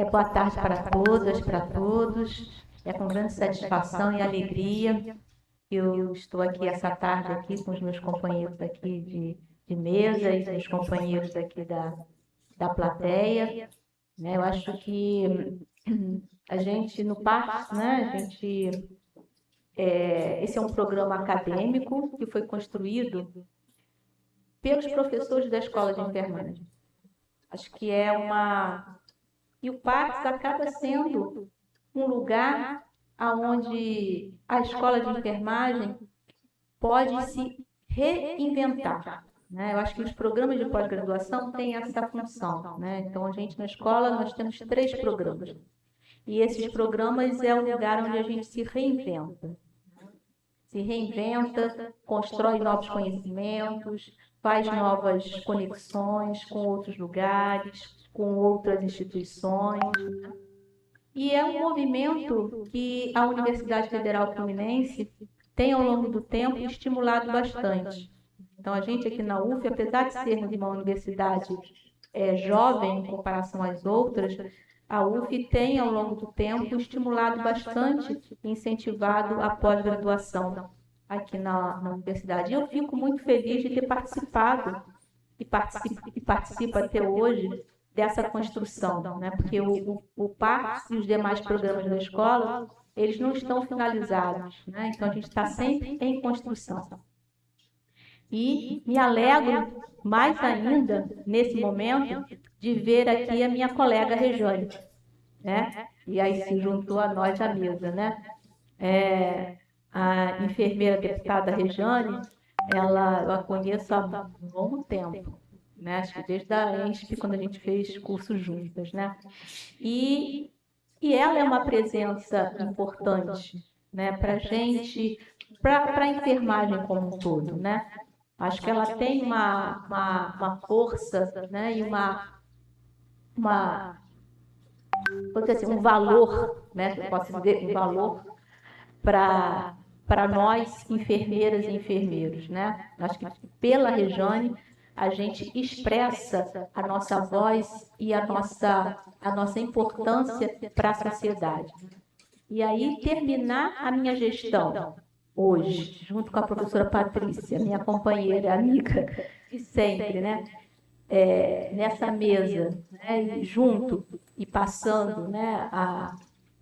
Boa tarde para todas, para todos. É com grande satisfação e alegria que eu estou aqui essa tarde aqui com os meus companheiros aqui de mesa e os companheiros aqui da plateia. Né? Eu acho que a gente, no PARS, né, esse é um programa acadêmico que foi construído pelos professores da Escola de Enfermagem. Acho que E o PARS acaba sendo um lugar onde a Escola de Enfermagem pode se reinventar. Né? Eu acho que os programas de pós-graduação têm essa função. Né? Então, na escola, nós temos 3 programas. E esses programas é o lugar onde a gente se reinventa. Se reinventa, constrói novos conhecimentos, faz novas conexões com outros lugares, com outras instituições. E é um movimento que a Universidade Federal Fluminense tem, ao longo do tempo, estimulado bastante. Então, a gente aqui na UF, apesar de sermos uma universidade jovem em comparação às outras, a UF tem, ao longo do tempo, estimulado bastante e incentivado a pós-graduação aqui na universidade. E eu fico muito feliz de ter participado e participo até hoje dessa construção, né? Porque o PARS e os demais programas da escola, eles não estão finalizados, né? Então, a gente está sempre em construção. E me alegro mais ainda, nesse momento, de ver aqui a minha colega Rejane, né? E aí se juntou a nós à mesa, né? A enfermeira deputada Rejane, eu a conheço há um longo tempo, né? Acho que desde a ENSP, quando a gente fez curso juntas, né? E ela é uma presença importante, né? Para a gente, para a enfermagem como um todo, né? Acho que ela tem uma força, né? E vou dizer assim, um valor, né? Eu posso dizer um valor para nós, enfermeiras e enfermeiros, né? Acho que pela Rejane a gente expressa a nossa voz e a nossa importância para a sociedade. E aí, terminar a minha gestão hoje, junto com a professora Patrícia, minha companheira, amiga de sempre, né? Nessa mesa, né? Junto e passando, né?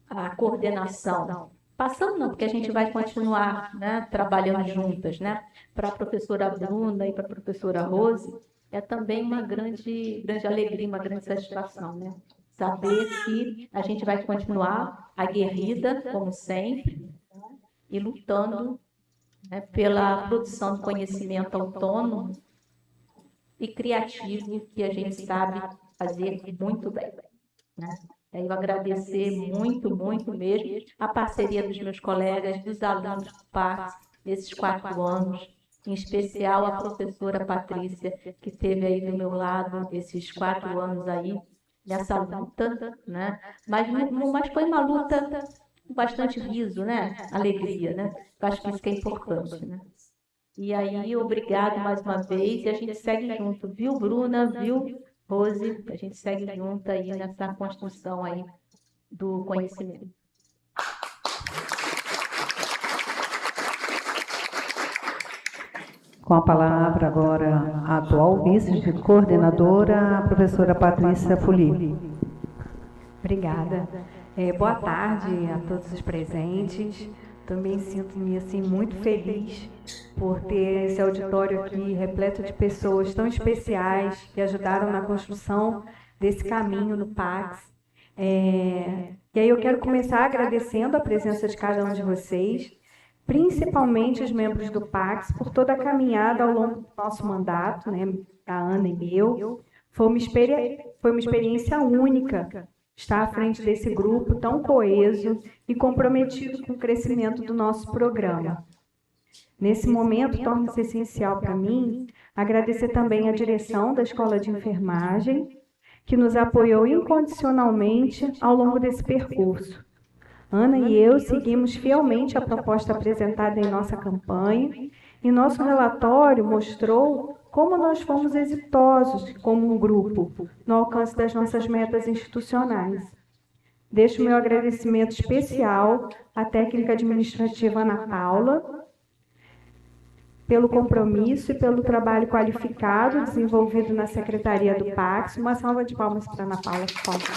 A coordenação. Passando não, porque a gente vai continuar, né, trabalhando juntas, né? Para a professora Bruna e para a professora Rose, é também uma grande alegria, uma grande satisfação, né? Saber que a gente vai continuar aguerrida, como sempre, e lutando, né, pela produção de conhecimento autônomo e criativo que a gente sabe fazer muito bem, né? Eu agradecer muito, muito mesmo a parceria dos meus colegas, dos alunos do PARS, nesses 4 anos, em especial a professora Patrícia, que esteve aí do meu lado esses 4 anos aí, nessa luta, né? Mas foi uma luta com bastante riso, né? Alegria, né? Eu acho que isso que é importante, né? E aí, obrigado mais uma vez, e a gente segue junto, viu, Bruna, viu, Rose? A gente segue junto aí nessa construção aí do conhecimento. Com a palavra agora a atual vice-coordenadora, a professora Patrícia Fuli. Obrigada. Boa tarde a todos os presentes. Também sinto-me assim muito feliz por ter esse auditório aqui repleto de pessoas tão especiais que ajudaram na construção desse caminho no PACS. E aí eu quero começar agradecendo a presença de cada um de vocês, principalmente os membros do PACS, por toda a caminhada ao longo do nosso mandato, né, da Ana e meu. Foi uma experiência única estar à frente desse grupo tão coeso e comprometido com o crescimento do nosso programa. Nesse momento, torna-se essencial para mim agradecer também a direção da Escola de Enfermagem, que nos apoiou incondicionalmente ao longo desse percurso. Ana e eu seguimos fielmente a proposta apresentada em nossa campanha e nosso relatório mostrou como nós fomos exitosos como um grupo no alcance das nossas metas institucionais. Deixo meu agradecimento especial à técnica administrativa Ana Paula, pelo compromisso e pelo trabalho qualificado desenvolvido na Secretaria do PACS. Uma salva de palmas para a Ana Paula, por favor.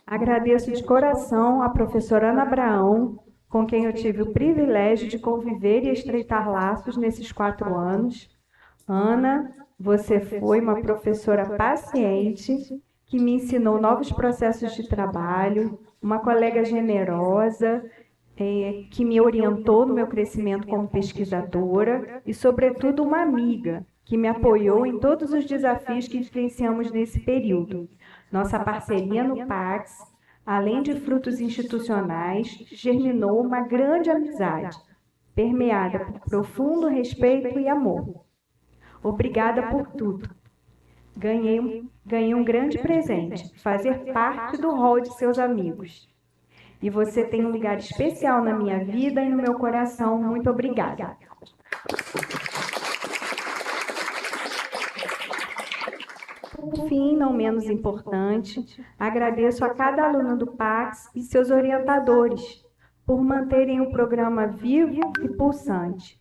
Agradeço de coração a professora Ana Abraão, com quem eu tive o privilégio de conviver e estreitar laços nesses 4 anos. Ana, você foi uma professora paciente, que me ensinou novos processos de trabalho, uma colega generosa, que me orientou no meu crescimento como pesquisadora e, sobretudo, uma amiga, que me apoiou em todos os desafios que vivenciamos nesse período. Nossa parceria no PACS, além de frutos institucionais, germinou uma grande amizade, permeada por profundo respeito e amor. Obrigada por tudo. Ganhei um grande presente, fazer parte do hall de seus amigos. E você tem um lugar especial na minha vida e no meu coração. Muito obrigada. Por fim, não menos importante, agradeço a cada aluno do PACS e seus orientadores por manterem o programa vivo e pulsante.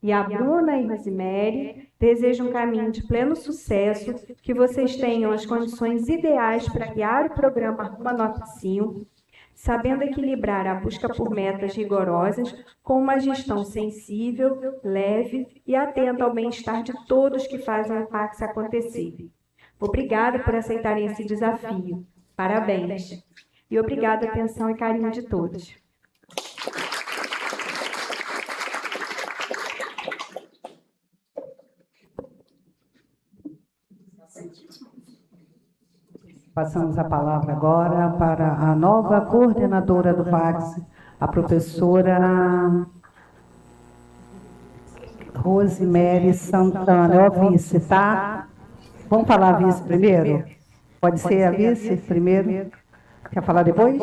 E a Bruna e Rosemary desejam um caminho de pleno sucesso, que vocês tenham as condições ideais para guiar o programa Rumo à Nota 5, sabendo equilibrar a busca por metas rigorosas com uma gestão sensível, leve e atenta ao bem-estar de todos que fazem o PACS acontecer. Obrigada por aceitarem esse desafio. Parabéns. E obrigada a atenção e carinho de todos. Passamos a palavra agora para a nova coordenadora do PACS, a professora Rosemary Santana. É a vice, tá? Vamos falar a vice primeiro? Pode ser a vice primeiro? Quer falar depois?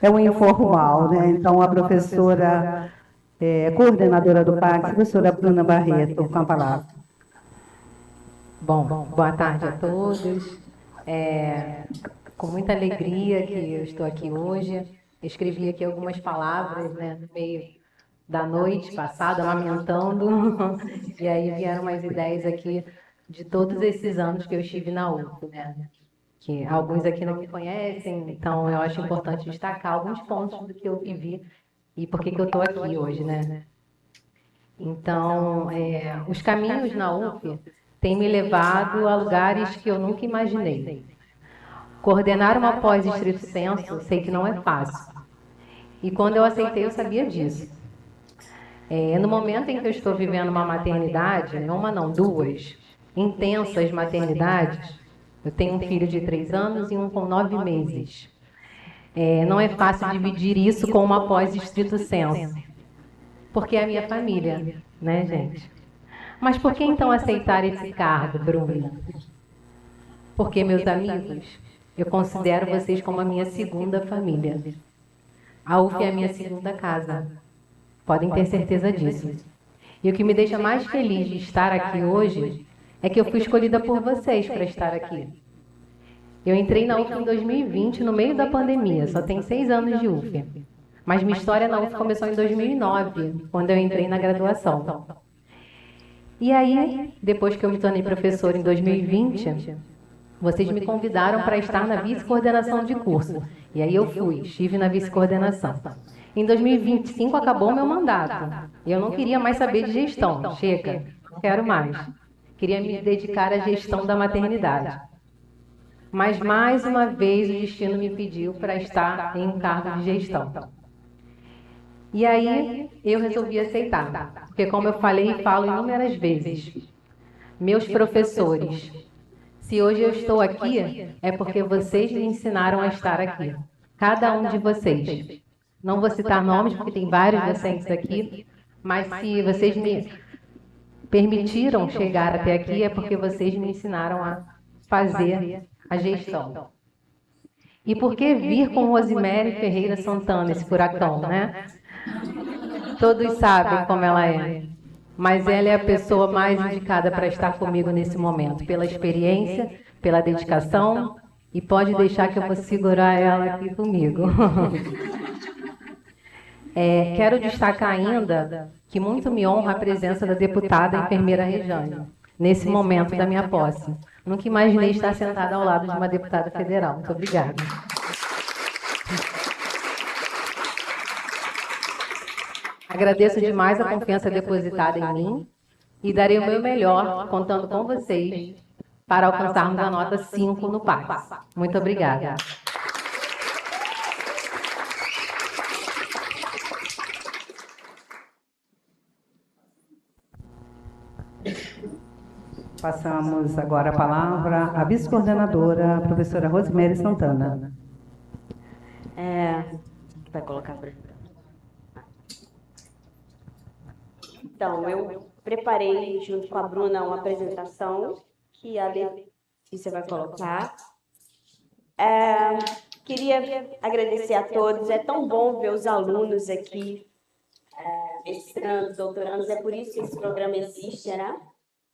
É um informal, né? Então, a professora coordenadora do PACS, a professora Bruna Barreto, com a palavra. Bom, boa tarde a todos. Com muita alegria que eu estou aqui hoje. Escrevi aqui algumas palavras, né, no meio da noite passada, amamentando, e aí vieram umas ideias aqui de todos esses anos que eu estive na UF, né? Que alguns aqui não me conhecem, então eu acho importante destacar alguns pontos do que eu vivi e por que eu estou aqui hoje, né? Então, os caminhos na UF têm me levado a lugares que eu nunca imaginei. Coordenar uma pós estrito sensu, sei que não é fácil. E quando eu aceitei, eu sabia disso. No momento em que eu estou vivendo uma maternidade, não uma não, 2, intensas maternidades, eu tenho um filho de 3 anos e um com 9 meses. Não é fácil dividir isso com uma pós estrito sensu, porque é a minha família, né, gente? Mas por que então aceitar esse cargo, Bruna? Porque, meus amigos, eu considero vocês como a minha segunda família. A UF é a minha segunda casa. Podem ter certeza disso. E o que me deixa mais feliz de estar aqui hoje é que eu fui escolhida por vocês para estar aqui. Eu entrei na UF em 2020, no meio da pandemia, só tenho 6 anos de UF. Mas minha história na UF começou em 2009, quando eu entrei na graduação. E aí, depois que eu me tornei professora em 2020, vocês me convidaram para estar na vice-coordenação de curso. E aí eu fui, estive na vice-coordenação. Em 2025 acabou meu mandato. E eu não queria mais saber de gestão. Chega, não quero mais. Queria me dedicar à gestão da maternidade. Mas mais uma vez o destino me pediu para estar em um cargo de gestão. E aí eu resolvi aceitar. Porque como eu falei e falo inúmeras vezes, meus professores, se hoje eu estou aqui, é porque vocês me ensinaram a estar aqui. Cada um de vocês. Não vou citar nomes, porque tem vários docentes aqui, mas se vocês me permitiram chegar até aqui, é porque vocês me ensinaram a fazer a gestão. E por que vir com Rosemary Ferreira Santana, esse furacão, né? Todos sabem como ela é. mas ela é a pessoa mais indicada para estar comigo nesse momento, pela experiência, pela dedicação, e pode deixar que eu vou segurar ela aqui comigo. Quero destacar ainda que muito me honra a presença da deputada enfermeira Rejane, nesse momento da minha posse. Nunca imaginei estar sentada ao lado de uma deputada federal. Muito obrigada. Agradeço demais a confiança depositada em mim e darei o meu melhor, contando com vocês, para alcançarmos a nota 5 no PACS. Muito obrigada. Passamos agora a palavra à vice-coordenadora, a professora Rosemary Santana. Vai colocar para. Então, eu preparei, junto com a Bruna, uma apresentação que a Letícia vai colocar. Queria agradecer a todos. É tão bom ver os alunos aqui, mestrandos, doutorandos. É por isso que esse programa existe, né?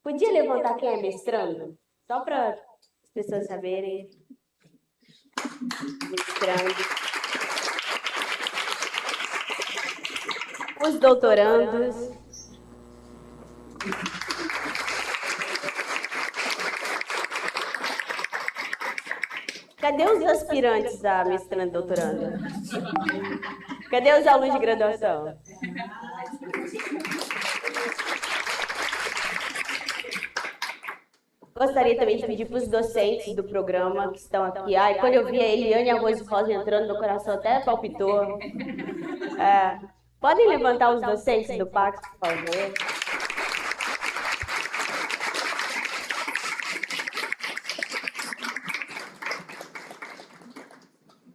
Podia levantar quem é mestrando? Só para as pessoas saberem. Mestrando. Os doutorandos. Cadê os aspirantes a mestrando e doutorando? Cadê os alunos de graduação? Gostaria também de pedir para os docentes do programa que estão aqui. Quando eu vi a Eliane Arroz Rosa entrando, meu coração até palpitou. Podem levantar os docentes do PACS, por favor?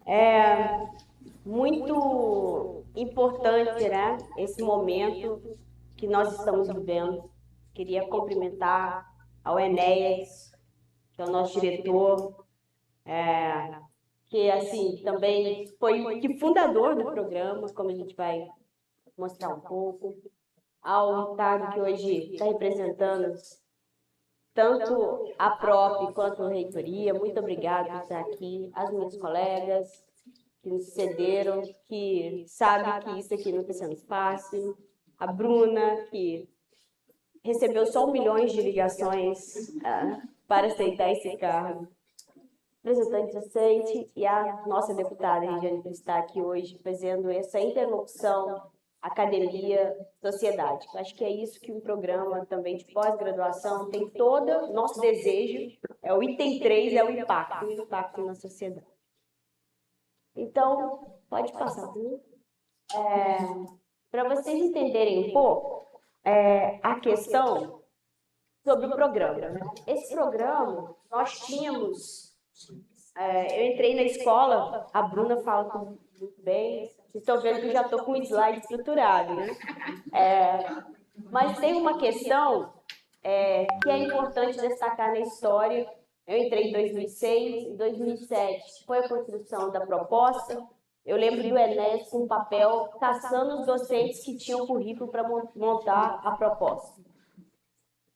É muito importante, né, esse momento que nós estamos vivendo. Queria cumprimentar ao Enéas, que é o nosso diretor, que assim também foi fundador do programa, como a gente vai mostrar um pouco, ao Otávio, que hoje está representando tanto a PROP quanto a reitoria. Muito obrigada por estar aqui, as minhas colegas que nos cederam, que sabem que isso aqui não está sendo fácil, a Bruna, que recebeu só 1 milhão de ligações para aceitar esse cargo, representante docente e a nossa deputada Regiane, que está aqui hoje fazendo essa interlocução academia-sociedade. Acho que é isso que um programa também de pós-graduação tem todo. Nosso desejo é o item 3, é o impacto na sociedade. Então, pode passar. Para vocês entenderem um pouco a questão sobre o programa. Esse programa, nós tínhamos... eu entrei na escola, a Bruna fala muito bem, vocês estão vendo que eu já estou com o slide estruturado, né? Mas tem uma questão que é importante destacar na história. Eu entrei em 2006, em 2007 foi a construção da proposta. Eu lembro do Enéas com um papel caçando os docentes que tinham currículo para montar a proposta.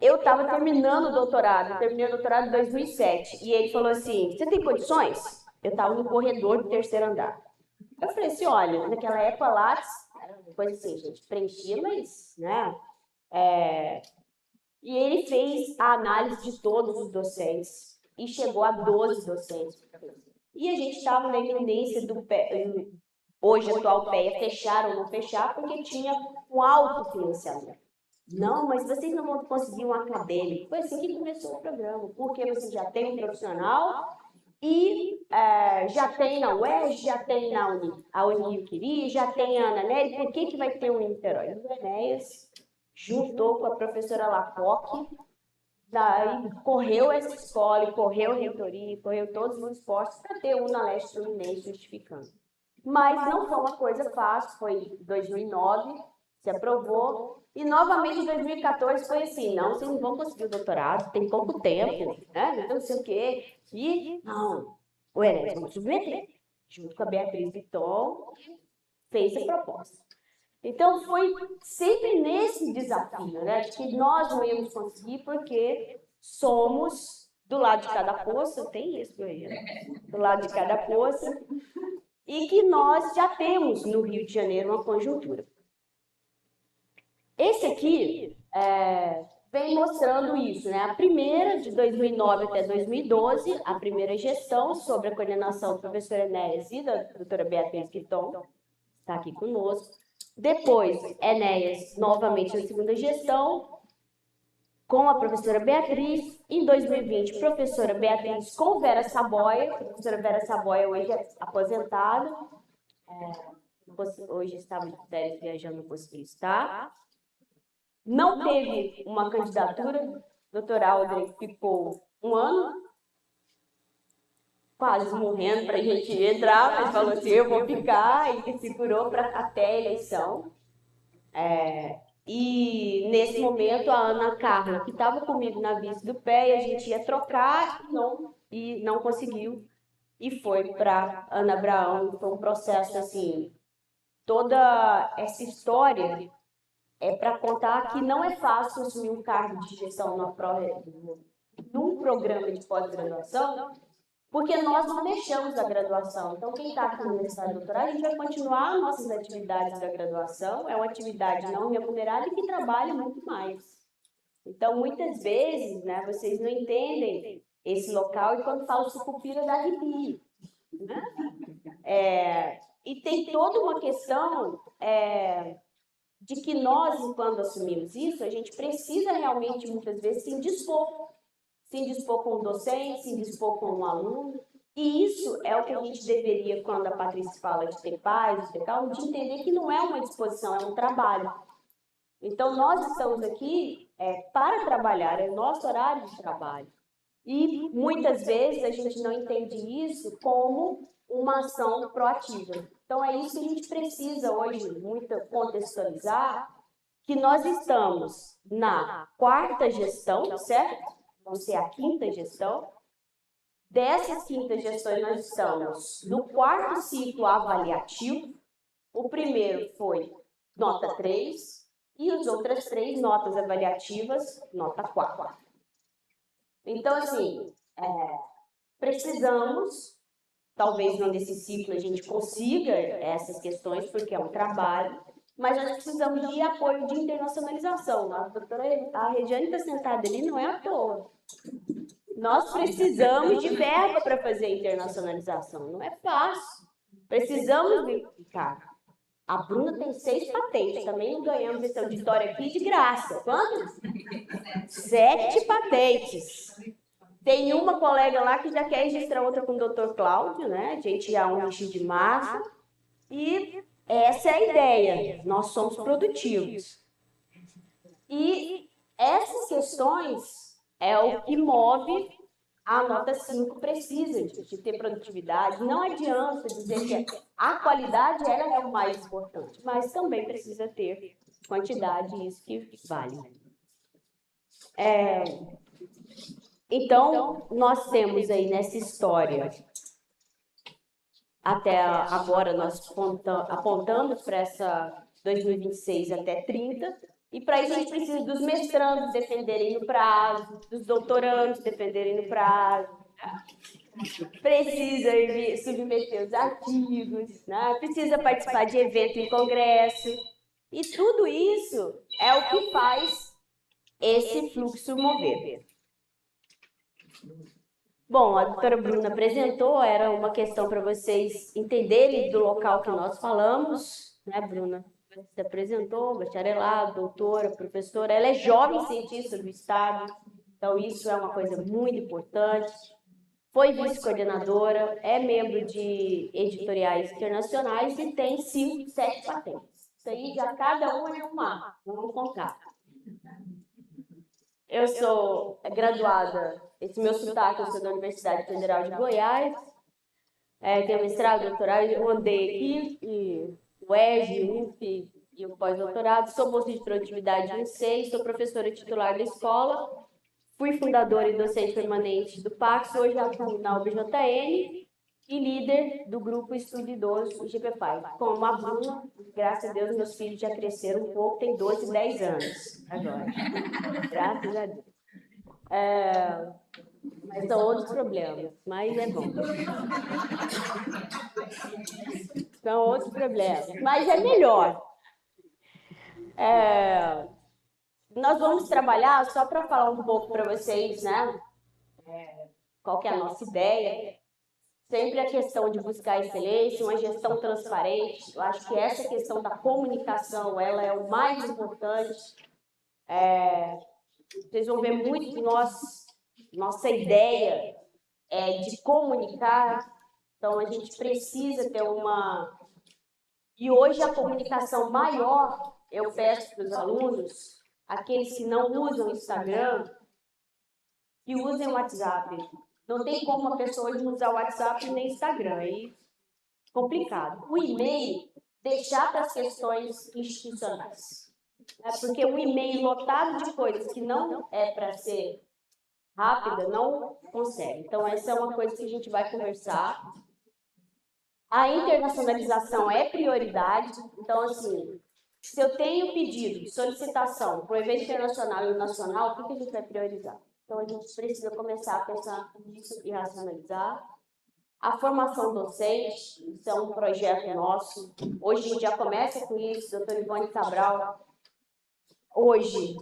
Eu estava terminando o doutorado, terminei o doutorado em 2007, e ele falou assim, você tem condições? Eu estava no corredor do 3º andar. Eu falei assim, olha, naquela época lá, era uma coisa assim, a gente preenchia, mas, né? E ele fez a análise de todos os docentes, e chegou a 12 docentes. E a gente estava na iminência do hoje atual PEA fechar ou não fechar, porque tinha um alto financiamento. Não, mas vocês não vão conseguir um acadêmico. Foi assim que começou o programa, porque você já tem um profissional e já tem na UERJ, já tem na Uniquiri, já tem a Ana Nery, por que vai ter um em Niterói? O Enéas juntou com a professora Lacoque, daí correu essa escola, correu a reitoria, correu todos os esforços para ter um na Leste Fluminense justificando. Mas não foi uma coisa fácil, foi em 2009, se aprovou, e novamente em 2014 foi assim, não, vocês não vão conseguir o doutorado, tem pouco tempo, né? Então não sei o quê. E, não, o Enéas vamos submeter, junto com a Beatriz Vitton, fez a proposta. Então, foi sempre nesse desafio, né? De que nós não íamos conseguir, porque somos do lado de cada poça, tem isso aí, né? Do lado de cada poça, e que nós já temos no Rio de Janeiro uma conjuntura. Esse aqui vem mostrando isso, né? A primeira, de 2009 até 2012, a primeira gestão sobre a coordenação do professor Enéas e da doutora Beatriz Guiton, está aqui conosco. Depois, Enéas, novamente na segunda gestão, com a professora Beatriz. Em 2020, professora Beatriz com Vera Saboia. A professora Vera Saboia hoje é aposentada. Hoje estava de férias viajando, não conseguiu estar. Não teve uma candidatura. Doutor Aldrin ficou um ano, quase morrendo para a gente entrar, mas falou assim, eu vou ficar, e segurou até a eleição. E nesse momento a Ana Carla, que estava comigo na vice do pé, a gente ia trocar e não conseguiu. E foi para Ana Abraão, foi um processo assim, toda essa história é para contar que não é fácil assumir um cargo de gestão num programa de pós-graduação, porque nós não deixamos a graduação. Então, quem está aqui no universidade doutoral, a gente vai continuar nossas atividades da graduação, é uma atividade não remunerada e que trabalha muito mais. Então, muitas vezes, né, vocês não entendem esse local, e quando falo sucupira da Ribi, né? E tem toda uma questão de que nós, quando assumimos isso, a gente precisa realmente, muitas vezes, se indispor com o docente, se indispor com o aluno. E isso é o que a gente deveria, quando a Patrícia fala de ter paz, de ter calma, de entender que não é uma disposição, é um trabalho. Então, nós estamos aqui para trabalhar, é o nosso horário de trabalho. E, muitas vezes, a gente não entende isso como uma ação proativa. Então, é isso que a gente precisa hoje muito contextualizar, que nós estamos na quarta gestão, certo? Vamos ser a quinta gestão. Dessas quintas gestões, nós estamos no quarto ciclo avaliativo. O primeiro foi nota 3 e as outras 3 notas avaliativas, nota 4. Então, assim, precisamos, talvez não nesse ciclo a gente consiga essas questões, porque é um trabalho, mas nós precisamos de apoio de internacionalização. A Regiane está sentada ali, não é à toa. Nós precisamos de verba para fazer a internacionalização, não é fácil. Precisamos verificar. A Bruna tem 6 patentes, também não ganhamos esse auditório aqui de graça. Quantas? 7 patentes. Tem uma colega lá que já quer registrar outra com o Dr. Cláudio, né? A gente já é um nicho de massa. E essa é a ideia. Nós somos produtivos. E essas questões é o que move a nota 5 precisa de ter produtividade. Não adianta dizer que a qualidade ela é o mais importante, mas também precisa ter quantidade, isso que vale. Então, nós temos aí nessa história, até agora nós apontamos para essa 2026 até 30, e para isso a gente precisa dos mestrandos defenderem no prazo, dos doutorandos defenderem no prazo, precisa submeter os artigos, né? Precisa participar de evento em congresso, e tudo isso é o que faz esse fluxo mover. Bom, a doutora Bruna apresentou, era uma questão para vocês entenderem do local que nós falamos, né, Bruna? Você apresentou, bacharelado, doutora, professora, ela é jovem cientista do Estado, então isso é uma coisa muito importante. Foi vice-coordenadora, é membro de editoriais internacionais e tem 5, 7 patentes. Isso aí já cada uma é uma, vamos contar. Eu sou graduada, esse meu sotaque, eu sou da Universidade Federal de Goiás, tenho mestrado, doutorado, eu andei aqui, e o EG, UF e o pós-doutorado, sou bolsa de produtividade em 6, sou professora titular da escola, fui fundadora e docente permanente do PAX, hoje atuo na UBJN e líder do grupo Estudo Idoso GPPAI. Como a Bruna, graças a Deus, meus filhos já cresceram um pouco, tem 12 e 10 anos agora. Graças a Deus. Mas são outros problemas, mas é bom. São outros problemas, mas é melhor. Nós vamos trabalhar, só para falar um pouco para vocês, né? Qual que é a nossa ideia. Sempre a questão de buscar excelência, uma gestão transparente. Eu acho que essa questão da comunicação, ela é o mais importante. Vocês vão ver muito que nossa ideia é de comunicar. Então, a gente precisa ter uma... E hoje a comunicação maior, eu peço para os alunos, aqueles que não usam o Instagram, que usem o WhatsApp. Não tem como uma pessoa hoje usar o WhatsApp nem Instagram, aí é complicado. O e-mail, deixar para as questões institucionais. Porque um e-mail lotado de coisas que não é para ser rápida, não consegue. Então, essa é uma coisa que a gente vai conversar. A internacionalização é prioridade. Então, assim, se eu tenho pedido de solicitação para o evento internacional e o nacional, o que a gente vai priorizar? Então, a gente precisa começar a pensar nisso e racionalizar. A formação docente, isso é um projeto nosso. Hoje a gente já começa com isso, doutor Ivone Cabral. Hoje,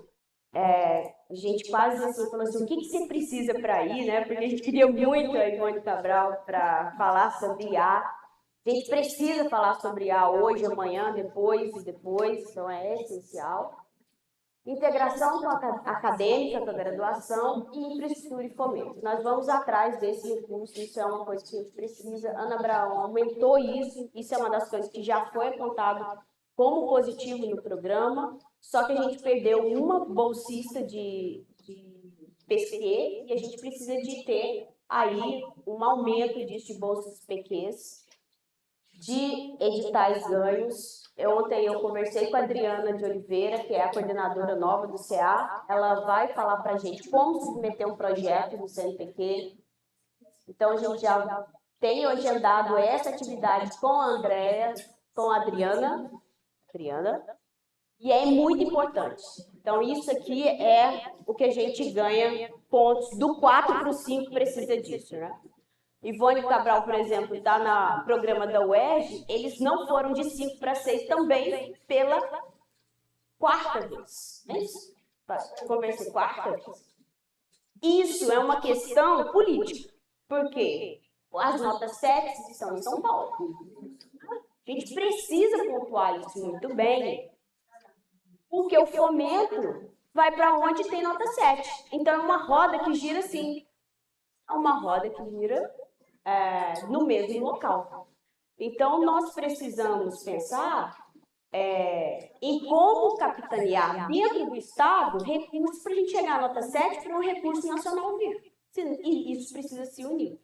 a gente quase assim, falou assim, o que você precisa para ir, né? Porque a gente queria muito a Ivone Cabral para falar sobre IA. A gente precisa falar sobre IA hoje, amanhã, depois, então é essencial. Integração acadêmica com a graduação e infraestrutura e fomento. Nós vamos atrás desse recurso, isso é uma coisa que a gente precisa. Ana Abraão aumentou isso é uma das coisas que já foi apontado como positivo no programa, só que a gente perdeu uma bolsista de PQ e a gente precisa de ter aí um aumento disso de bolsas PQs, de editais ganhos. Ontem eu conversei com a Adriana de Oliveira, que é a coordenadora nova do CA. Ela vai falar para a gente como submeter um projeto no CNPq. Então, a gente já tem agendado essa atividade com a Andréia, com a Adriana, e é muito importante. Então, isso aqui é o que a gente ganha pontos. Do 4 para o 5 precisa disso, né? Ivone Cabral, por exemplo, está no programa da UERJ, eles não foram de 5 para 6 também pela quarta vez. É isso? Conversei, quarta vez. Isso é uma questão política, porque as notas 7 estão em São Paulo. A gente precisa pontuar isso muito bem, porque o fomento vai para onde tem nota 7. Então, é uma roda que gira assim. É uma roda que gira no mesmo local. Então, nós precisamos pensar em como capitanear dentro do Estado recursos para a gente chegar à nota 7 para um recurso nacional vir. E isso precisa se unir.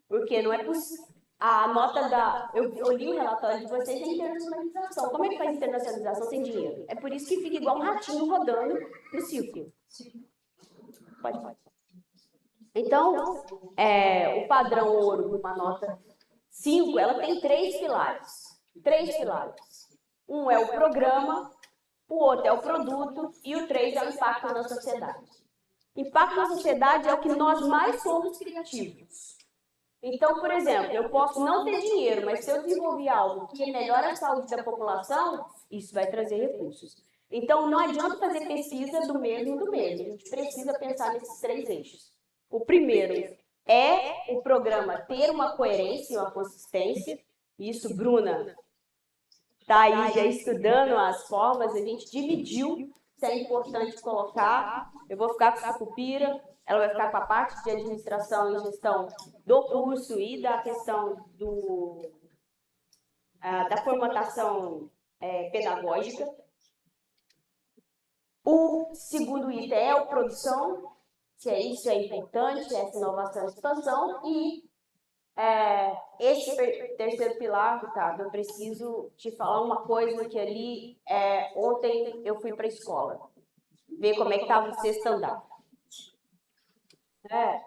Porque não é possível. A nota da... Eu li o relatório de vocês, é internacionalização. Como é que faz internacionalização sem dinheiro? É por isso que fica igual um ratinho rodando no círculo. Pode. Então, o padrão ouro, uma nota 5, ela tem 3 pilares. 3 pilares. Um é o programa, o outro é o produto e o 3 é o impacto na sociedade. Impacto na sociedade é o que nós mais somos criativos. Então, por exemplo, eu posso não ter dinheiro, mas se eu desenvolver algo que melhora a saúde da população, isso vai trazer recursos. Então, não adianta fazer pesquisa do mesmo. A gente precisa pensar nesses 3 eixos. O primeiro é o programa ter uma coerência, uma consistência. Isso, Bruna, está aí já estudando as formas, a gente dividiu, isso é importante colocar. Eu vou ficar com a Sucupira, ela vai ficar com a parte de administração e gestão do curso e da questão da formatação pedagógica. O segundo item é a produção, que isso é importante, essa inovação e expansão. E esse terceiro pilar, Ricardo, eu preciso te falar uma coisa que ali, ontem eu fui para a escola, ver como é que estava o sexto andar.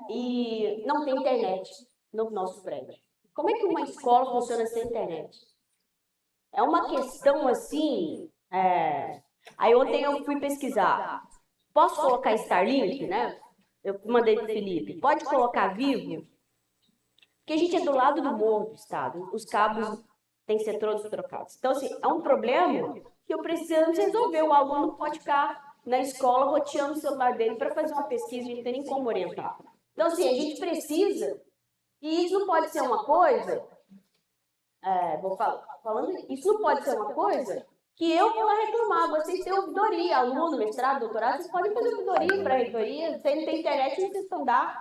E não tem internet. no nosso prédio. Como é que uma escola funciona sem internet? É uma questão assim... Aí ontem eu fui pesquisar. Posso colocar Starlink, né? Eu mandei para o Felipe. Pode colocar Vivo? Porque a gente é do lado do morro do estado. Os cabos têm que ser todos trocados. Então, assim, é um problema que eu preciso resolver. O aluno não pode ficar na escola roteando o celular dele para fazer uma pesquisa e não tem nem como orientar. Então, assim, a gente precisa... E isso não pode ser uma coisa... isso não pode ser uma coisa que eu vou lá reclamar. Vocês têm ouvidoria, aluno, mestrado, doutorado, vocês podem fazer ouvidoria para a reitoria. Se não tem internet, não tem standard.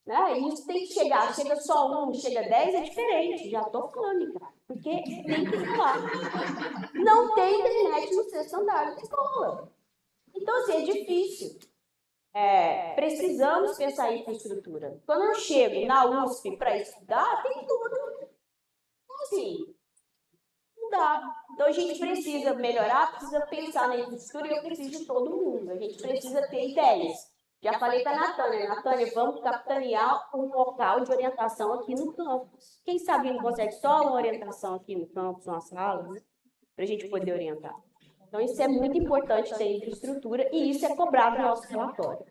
Né? E isso tem que chegar. Chega só 1, chega 10, é diferente. Já estou falando, cara. Porque tem que falar. Não tem internet no sexto andar da escola. Então, assim, é difícil. Precisamos pensar em infraestrutura. Quando eu chego na USP para estudar, tem tudo. Então, assim, não dá. Então, a gente precisa melhorar, precisa pensar na infraestrutura e eu preciso de todo mundo. A gente precisa ter ideias. Já falei com a Natânia. Natânia, vamos capitanear um local de orientação aqui no campus. Quem sabe não consegue só uma orientação aqui no campus, numa sala, né? Para a gente poder orientar. Então, isso é muito importante ter infraestrutura e isso é cobrado no nosso relatório.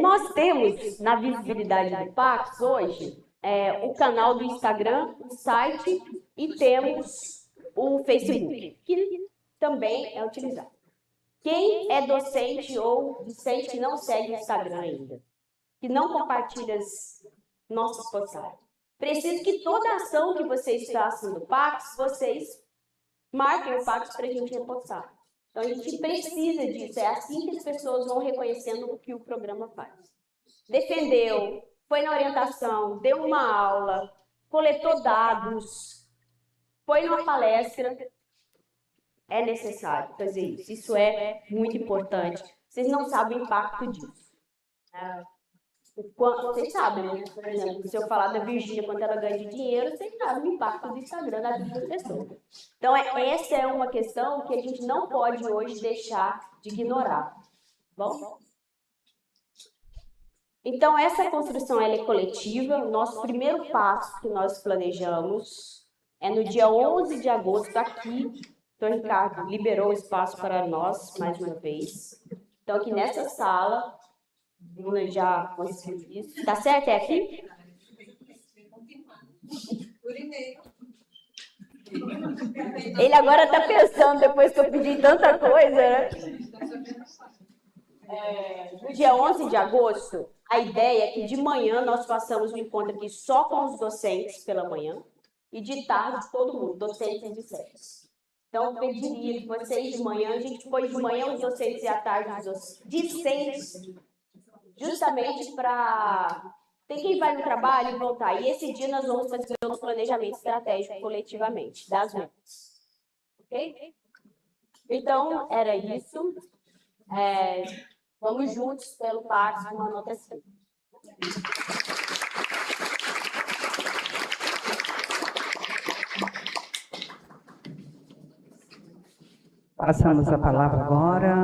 Nós temos, na visibilidade do Pax, hoje, o canal do Instagram, o site e temos o Facebook, que também é utilizado. Quem é docente ou discente que não segue o Instagram ainda, que não compartilha as nossas postagens, preciso que toda ação que vocês façam no Pax, vocês marquem o Pax para a gente repostar. Então, a gente precisa disso. É assim que as pessoas vão reconhecendo o que o programa faz. Defendeu, foi na orientação, deu uma aula, coletou dados, foi numa palestra. É necessário fazer isso. Isso é muito importante. Vocês não sabem o impacto disso. Vocês sabem, né? Por exemplo, se eu falar da Virgínia quanto ela ganha de dinheiro, vocês sabem o impacto do Instagram na vida das pessoas. Então, essa é uma questão que a gente não pode hoje deixar de ignorar. Bom? Então, essa construção ela é coletiva. O nosso primeiro passo que nós planejamos é no dia 11 de agosto, aqui. Então, o Ricardo liberou o espaço para nós, mais uma vez. Então, aqui nessa sala... Bruna já conseguiu isso. Tá certo? É aqui? Ele agora está pensando, depois que eu pedi tanta coisa, né? No dia 11 de agosto, a ideia é que de manhã nós façamos um encontro aqui só com os docentes pela manhã e de tarde todo mundo, docentes e discentes. Então, eu pediria que vocês de manhã, a gente põe de manhã os docentes e à tarde os discentes, justamente para ter quem vai no trabalho e voltar. E esse dia nós vamos fazer o nosso planejamento estratégico coletivamente, das metas. Ok? Então, era isso. Vamos juntos pelo Pax com uma nota 5. Passamos a palavra agora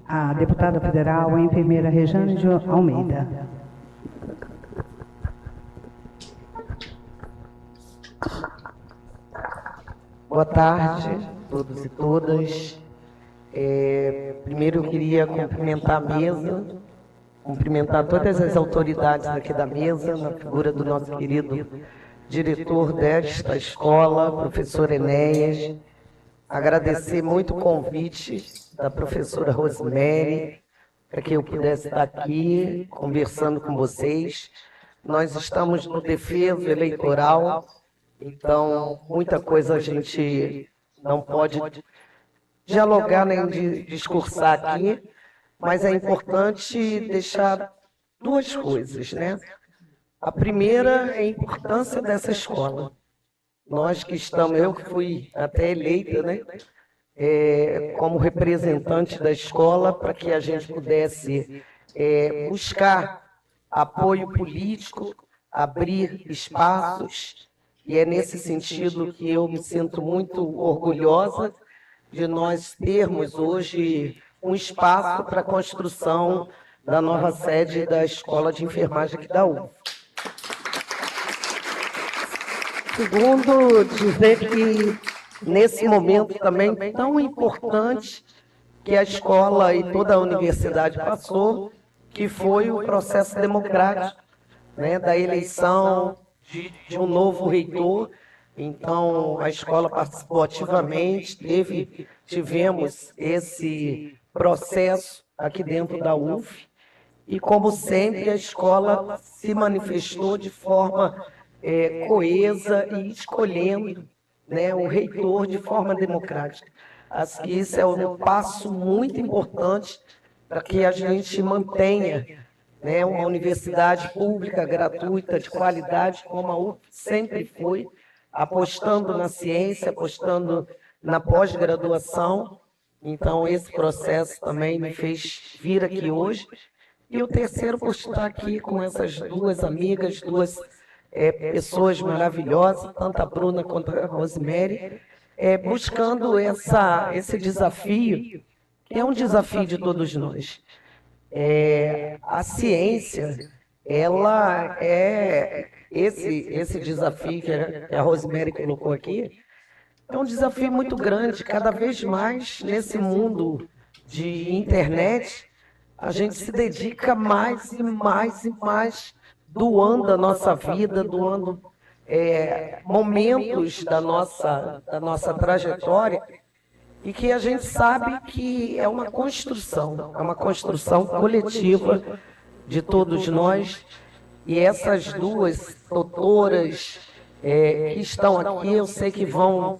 à deputada federal, a enfermeira Rejane de Almeida. Boa tarde a todos e todas. Primeiro eu queria cumprimentar a mesa, cumprimentar todas as autoridades aqui da mesa, na figura do nosso querido diretor desta escola, professor Enéas. Agradecer muito o convite da professora Rosemary, para que eu pudesse estar aqui conversando com vocês. Nós estamos no defeso eleitoral, então muita coisa a gente não pode dialogar nem discursar aqui, mas é importante deixar duas coisas, né? A primeira é a importância dessa escola. Nós que estamos, eu que fui até eleita, né, como representante da escola, para que a gente pudesse buscar apoio político, abrir espaços, e é nesse sentido que eu me sinto muito orgulhosa de nós termos hoje um espaço para a construção da nova sede da Escola de Enfermagem aqui da UF. Segundo, dizer que nesse momento também tão importante que a escola e toda a universidade passou, que foi o processo democrático, né, da eleição de um novo reitor. Então, a escola participou ativamente, tivemos esse processo aqui dentro da UF, e, como sempre, a escola se manifestou de forma coesa e escolhendo, né, o reitor de forma democrática. Acho que isso é um passo muito importante para que a gente mantenha, né, uma universidade pública, gratuita, de qualidade, como a UF sempre foi, apostando na ciência, apostando na pós-graduação. Então, esse processo também me fez vir aqui hoje. E o terceiro, por estar aqui com essas duas amigas, duas pessoas maravilhosas, tanto a Bruna quanto a Rosemary, buscando esse desafio, que é um desafio de todos nós. A ciência, ela é esse desafio que a Rosemary colocou aqui, é um desafio muito grande. Cada vez mais nesse mundo de internet, a gente se dedica mais e mais e mais, doando a nossa vida, doando momentos da nossa trajetória, e que a gente sabe que é uma construção coletiva de todos nós. E essas duas doutoras que estão aqui, eu sei que vão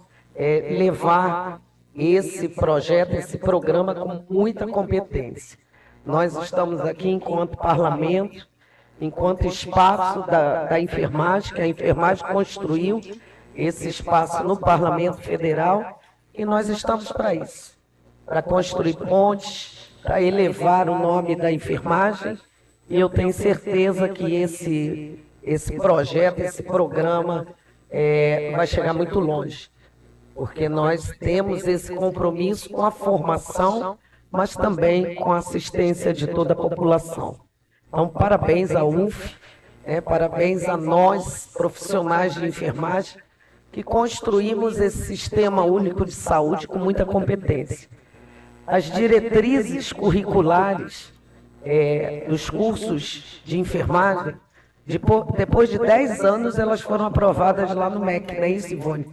levar esse projeto, esse programa com muita competência. Nós estamos aqui enquanto parlamento, enquanto espaço da enfermagem, que a enfermagem construiu esse espaço no Parlamento Federal, e nós estamos para isso, para construir pontes, para elevar o nome da enfermagem, e eu tenho certeza que esse projeto, esse programa vai chegar muito longe, porque nós temos esse compromisso com a formação, mas também com a assistência de toda a população. Então, parabéns à UF, parabéns a nós, profissionais de enfermagem, que construímos esse sistema único de saúde com muita competência. As diretrizes curriculares dos cursos de enfermagem, depois de 10 anos, elas foram aprovadas lá no MEC, né, Ivone?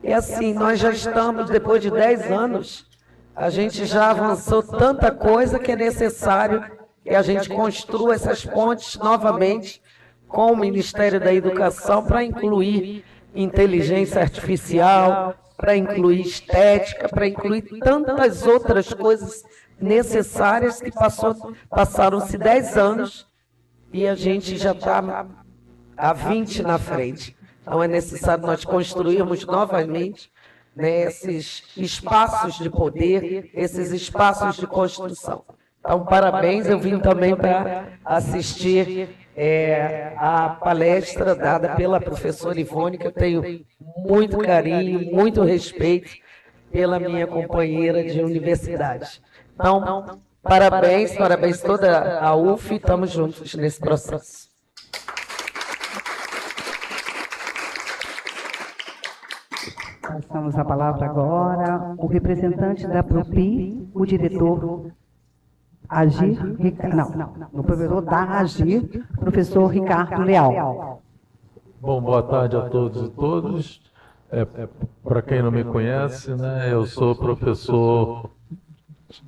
E assim, nós já estamos, depois de 10 anos, a gente já avançou tanta coisa que é necessário que a gente construa essas pontes novamente com o Ministério da Educação para incluir inteligência artificial, para incluir estética, para incluir tantas outras coisas necessárias que passaram-se 10 anos e a gente já está há 20 na frente. Então é necessário nós construirmos novamente, né, esses espaços de poder, esses espaços de construção. Então, parabéns, eu vim também para assistir a palestra dada pela professora Ivone, que eu tenho muito carinho, muito respeito pela minha companheira de universidade. Então, parabéns toda a UF, estamos juntos nesse processo. Passamos a palavra agora o representante da PROPI, o diretor o professor da AGIR, professor Ricardo Leal. Bom, boa tarde a todos e todas. Para quem não me conhece, né, eu sou professor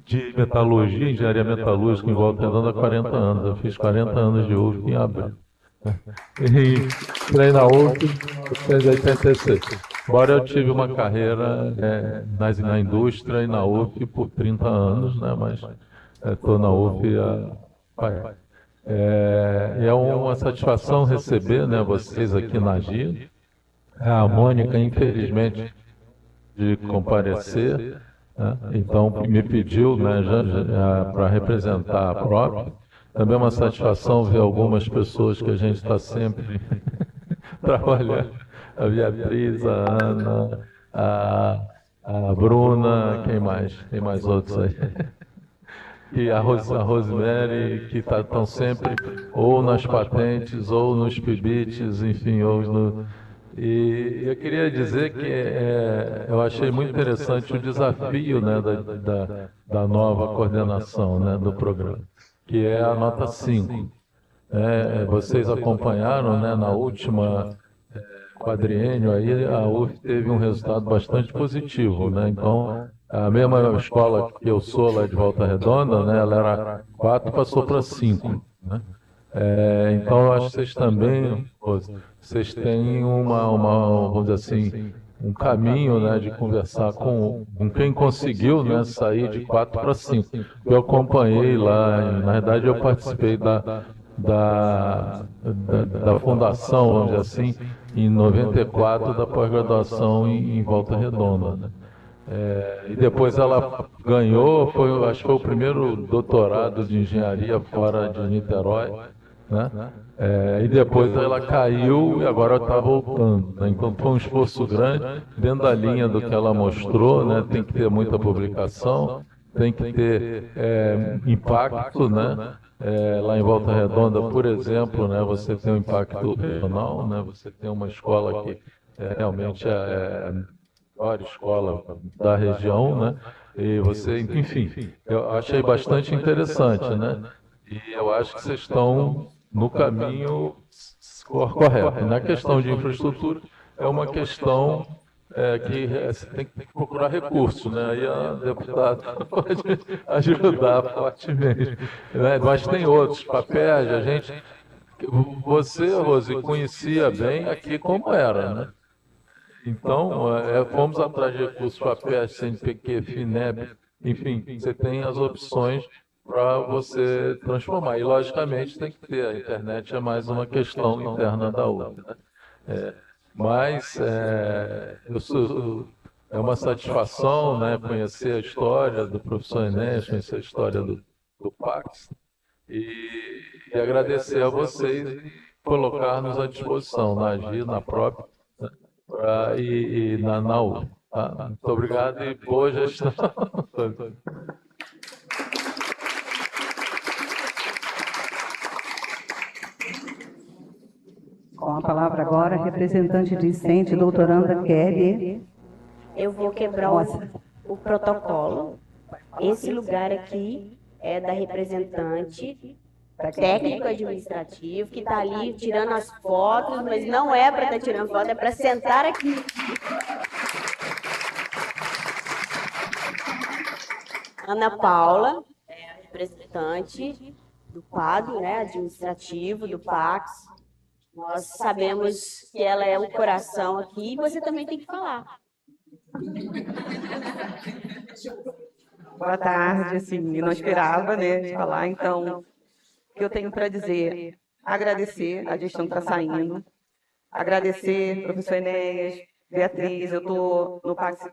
de metalurgia, engenharia metalúrgica em Volta Redonda há 40 anos. Eu fiz 40 anos de UF em abril. E entrei na UF em 86. Embora eu tive uma carreira na indústria e na UF por 30 anos, né, mas estou na UF é uma satisfação receber, né, vocês aqui na AGIR. A Mônica, infelizmente, de comparecer, né, então me pediu, né, para representar a própria. Também é uma satisfação ver algumas pessoas que a gente está sempre trabalhando. A Beatriz, a Ana, a Bruna, quem mais? Tem mais outros aí. que a Rosemary, que estão sempre ou nas patentes, ou nos PIBITs, enfim, e eu queria dizer que eu achei muito interessante o desafio, né, da nova coordenação, né, do programa, que é a nota 5. Vocês acompanharam, né, na última quadriênio, aí a UF teve um resultado bastante positivo, né? Então, a mesma escola que eu sou lá de Volta Redonda, né, ela era 4, passou para 5, né? Então, eu acho que vocês também, vocês têm vamos dizer assim, um caminho, né, de conversar com quem conseguiu, né, sair de 4 para 5. Eu acompanhei lá, na verdade eu participei da fundação, vamos dizer assim, em 94, da pós-graduação em Volta Redonda, né? E depois ela ganhou, acho que foi o primeiro doutorado de engenharia fora de Niterói, né? E depois ela caiu e agora está voltando, né? Então foi um esforço grande, dentro da linha do que ela mostrou, né? Tem que ter muita publicação, tem que ter impacto, né? Lá em Volta Redonda, por exemplo, né, você tem um impacto regional, né, você tem uma escola que realmente é a melhor escola da região, né, e você, enfim, eu achei bastante interessante, né, e eu acho que vocês estão no caminho correto. Na questão de infraestrutura, é uma questão que você tem que procurar recursos, né? Aí a deputada pode ajudar fortemente, né? Mas tem outros papéis, você, Rose, conhecia bem aqui como era, né? Então, fomos atrás de recursos, papéis, CNPq, FINEP, enfim, você tem as opções para você transformar. E, logicamente, tem que ter. A internet é mais uma questão interna da outra, né? Mas é uma satisfação, né, conhecer a história do professor Enéas, conhecer a história do Pax, e agradecer a vocês e colocar-nos à disposição, na AGI, na própria, né, e na UF. Tá? Muito obrigado e boa gestão. Com a palavra agora, representante discente, doutoranda Kelly. Eu vou quebrar o protocolo. Esse lugar aqui é da representante técnico-administrativo, que está ali tirando as fotos, mas não é para estar tirando foto, é para sentar aqui. Ana Paula, é a representante do quadro, né, administrativo, do Pax. Nós sabemos que ela é o coração aqui e você também tem que falar. Boa tarde, assim, eu não esperava, né, de falar, então, o que eu tenho para dizer, agradecer a gestão que está saindo, agradecer professor Enéas, Beatriz, eu estou no Pax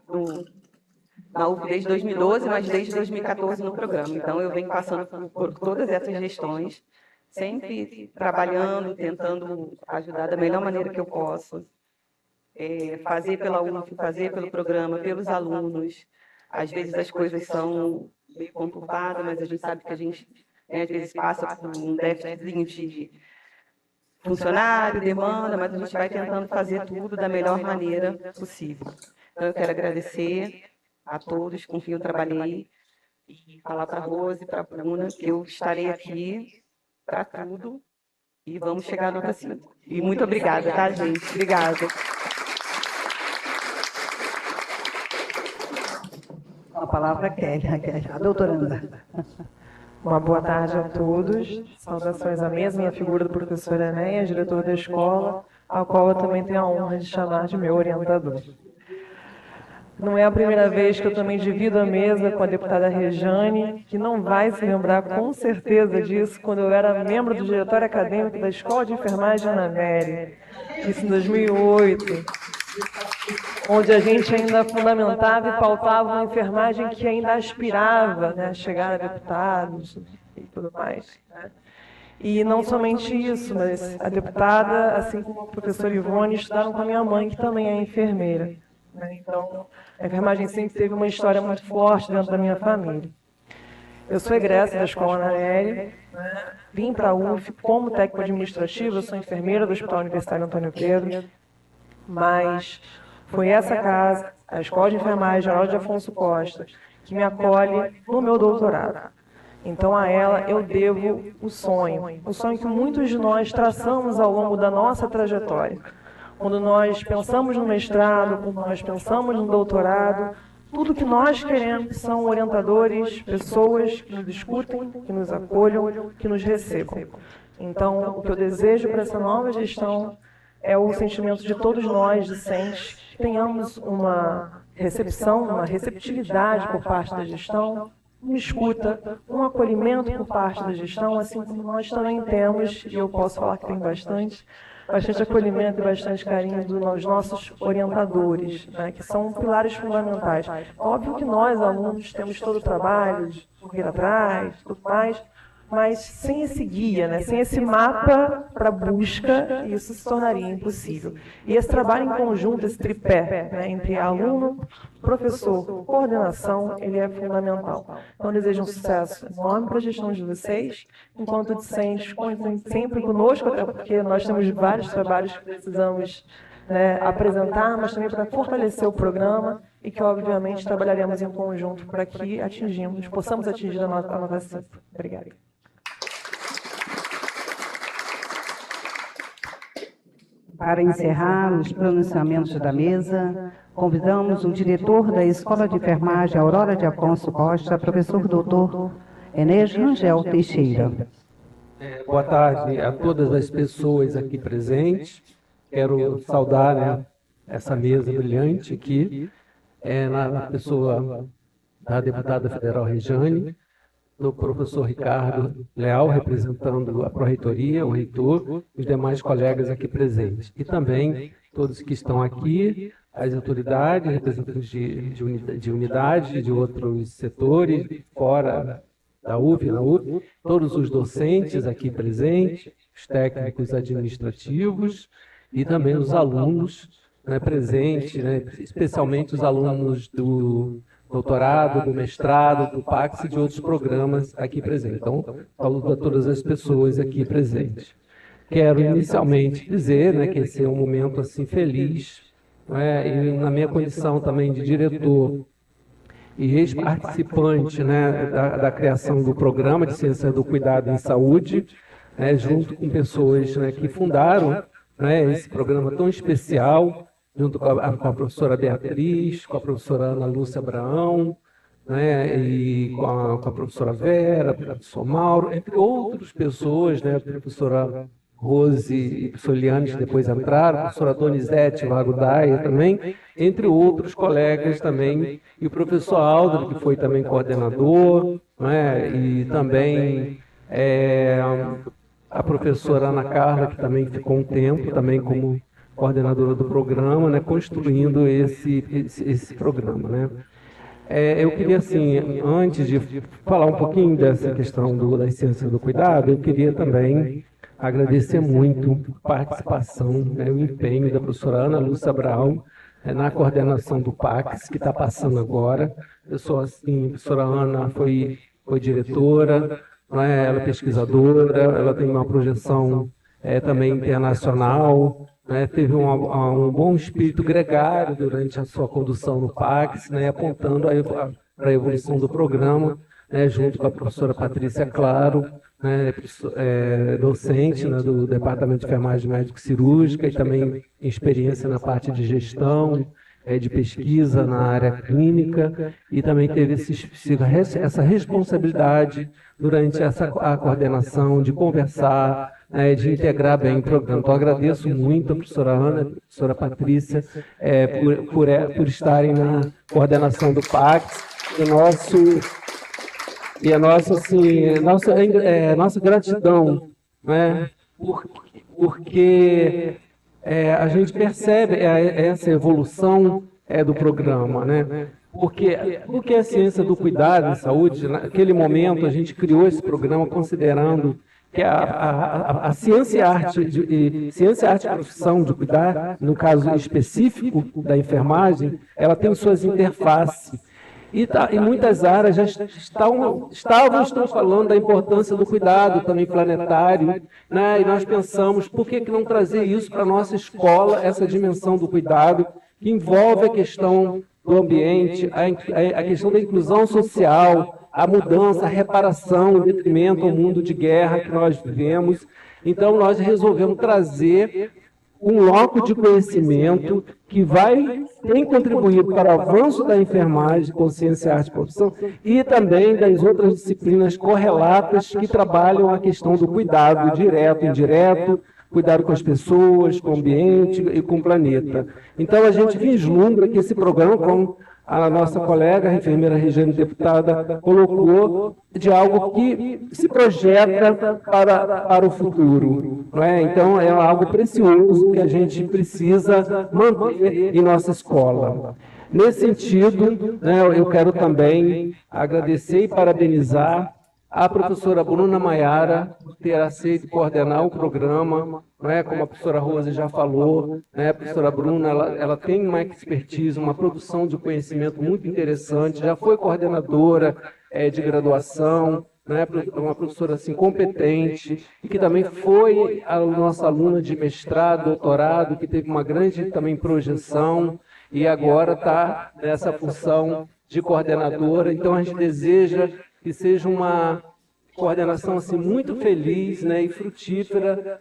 na UF desde 2012, mas desde 2014 no programa, então eu venho passando por todas essas gestões, sempre trabalhando, tentando ajudar da melhor maneira que eu posso, fazer pela UF, fazer pelo programa, pelos alunos. Às vezes as coisas são meio conturbadas, mas a gente sabe que a gente, às vezes, passa por um déficit de funcionário, demanda, mas a gente vai tentando fazer tudo da melhor maneira possível. Então, eu quero agradecer a todos com quem eu trabalhei e falar para a Rose e para a Bruna que eu estarei aqui para tudo e vamos chegar no cima. E muito obrigada, tá, gente? Obrigada. Com a palavra Kelly, a doutoranda. Uma boa tarde a todos. Saudações à mesa na figura do professor Enéas, diretor da escola, ao qual eu também tenho a honra de chamar de meu orientador. Não é a primeira vez que eu também divido a mesa com a deputada Rejane, que não vai se lembrar com certeza disso, quando eu era membro do diretório acadêmico da Escola de Enfermagem Ana Mary, isso em 2008, onde a gente ainda fundamentava e pautava uma enfermagem que ainda aspirava, né, a chegar a deputados e tudo mais, né? E não somente isso, mas a deputada, assim como o professor Ivone, estudaram com a minha mãe, que também é enfermeira, né? Então, a enfermagem sempre teve uma história muito forte dentro da minha família. Eu sou egressa da Escola Ana Amélia, vim para a UF como técnico administrativo, eu sou enfermeira do Hospital Universitário Antônio Pedro, mas foi essa casa, a Escola de Enfermagem Geraldo de Afonso Costa, que me acolhe no meu doutorado. Então, a ela eu devo o sonho que muitos de nós traçamos ao longo da nossa trajetória. Quando nós pensamos no mestrado, quando nós pensamos no doutorado, tudo que nós queremos são orientadores, pessoas que nos escutem, que nos acolham, que nos recebam. Então, o que eu desejo para essa nova gestão é o sentimento de todos nós, discentes, que tenhamos uma recepção, uma receptividade por parte da gestão, uma escuta, um acolhimento por parte da gestão, assim como nós também temos, e eu posso falar que tem bastante acolhimento e bastante carinho dos nossos orientadores, né, que são pilares fundamentais. Óbvio que nós, alunos, temos todo o trabalho de correr atrás, tudo mais, mas sem esse guia, né, sem esse mapa para busca, isso se tornaria impossível. E esse trabalho em conjunto, esse tripé, né, entre aluno, professor, coordenação, ele é fundamental. Então, eu desejo um sucesso enorme para a gestão de vocês, enquanto discentes, contem sempre conosco, até porque nós temos vários trabalhos que precisamos, né, apresentar, mas também para fortalecer o programa e que, obviamente, trabalharemos em conjunto para que possamos atingir a nova cifra. Obrigada. Para encerrar os pronunciamentos da mesa, convidamos o diretor da Escola de Enfermagem Aurora de Afonso Costa, professor doutor Enéas Rangel Teixeira. Boa tarde a todas as pessoas aqui presentes. Quero saudar, né, essa mesa brilhante aqui, na pessoa da deputada federal Rejane, do professor Ricardo Leal, representando a Pró-Reitoria, o reitor, os demais colegas aqui presentes. E também todos que estão aqui, as autoridades, representantes de unidade, de outros setores, fora da UF, na UF, todos os docentes aqui presentes, os técnicos administrativos e também os alunos, né, presentes, né, especialmente os alunos do doutorado, do mestrado, do PAX e de outros programas aqui presentes. Então, saludo a todas as pessoas aqui presentes. Quero inicialmente dizer, né, que esse é um momento assim feliz, né, e na minha condição também de diretor e ex-participante, né, da criação do programa de Ciência do Cuidado em Saúde, né, junto com pessoas, né, que fundaram, né, esse programa tão especial, junto com a professora Beatriz, com a professora Ana Lúcia Abraão, né, e com a professora Vera, o professor Mauro, entre outras pessoas, né, a professora Rose e a professora Liane, que depois entraram, a professora Donizete Lago Daia também, entre outros colegas também, e o professor Álvaro, que foi também coordenador, né, e também a professora Ana Carla, que também ficou um tempo também como coordenadora do programa, né, construindo esse programa, né. Eu queria, assim, antes de falar um pouquinho dessa questão da ciência do cuidado, eu queria também agradecer muito a participação, né, o empenho da professora Ana Lúcia Abraão na coordenação do PAX, que está passando agora. Eu sou, assim, a professora Ana foi diretora, né, ela é pesquisadora, ela tem uma projeção também internacional, né, teve um bom espírito gregário durante a sua condução no PAX, né, apontando para a evolução do programa, né, junto com a professora Patrícia Claro, né, docente, né, do Departamento de Enfermagem Médico-Cirúrgica e também experiência na parte de gestão, de pesquisa na área clínica, e também teve essa responsabilidade durante a coordenação de conversar, de integrar bem o programa. Então, agradeço muito a professora Ana, a professora Patrícia, por estarem na coordenação do PAX, e a nossa gratidão, né, porque a gente percebe essa evolução do programa, né? Porque a ciência do cuidado em saúde, naquele momento a gente criou esse programa considerando que a ciência e arte e profissão de cuidar, no caso específico da enfermagem, ela tem suas interfaces. E em muitas áreas já estão falando da importância do cuidado também planetário, né? E nós pensamos, por que não trazer isso para a nossa escola, essa dimensão do cuidado, que envolve a questão do ambiente, a questão da inclusão social, a mudança, a reparação, em detrimento ao mundo de guerra que nós vivemos. Então, nós resolvemos trazer um bloco de conhecimento que tem contribuído para o avanço da enfermagem, consciência, arte e profissão, e também das outras disciplinas correlatas que trabalham a questão do cuidado direto e indireto, cuidado com as pessoas, com o ambiente e com o planeta. Então, a gente vislumbra que esse programa, como a nossa colega, a enfermeira Regiane, deputada, colocou, de algo que se projeta para o futuro. Não é? Então, é algo precioso que a gente precisa manter em nossa escola. Nesse sentido, né, eu quero também agradecer e parabenizar a professora Bruna Maiara por ter aceito coordenar o programa, né, como a professora Rose já falou, né, a professora Bruna ela tem uma expertise, uma produção de conhecimento muito interessante, já foi coordenadora de graduação, né, uma professora assim, competente, e que também foi a nossa aluna de mestrado, doutorado, que teve uma grande também projeção, e agora está nessa função de coordenadora. Então, a gente deseja que seja uma coordenação assim, muito feliz, né, e frutífera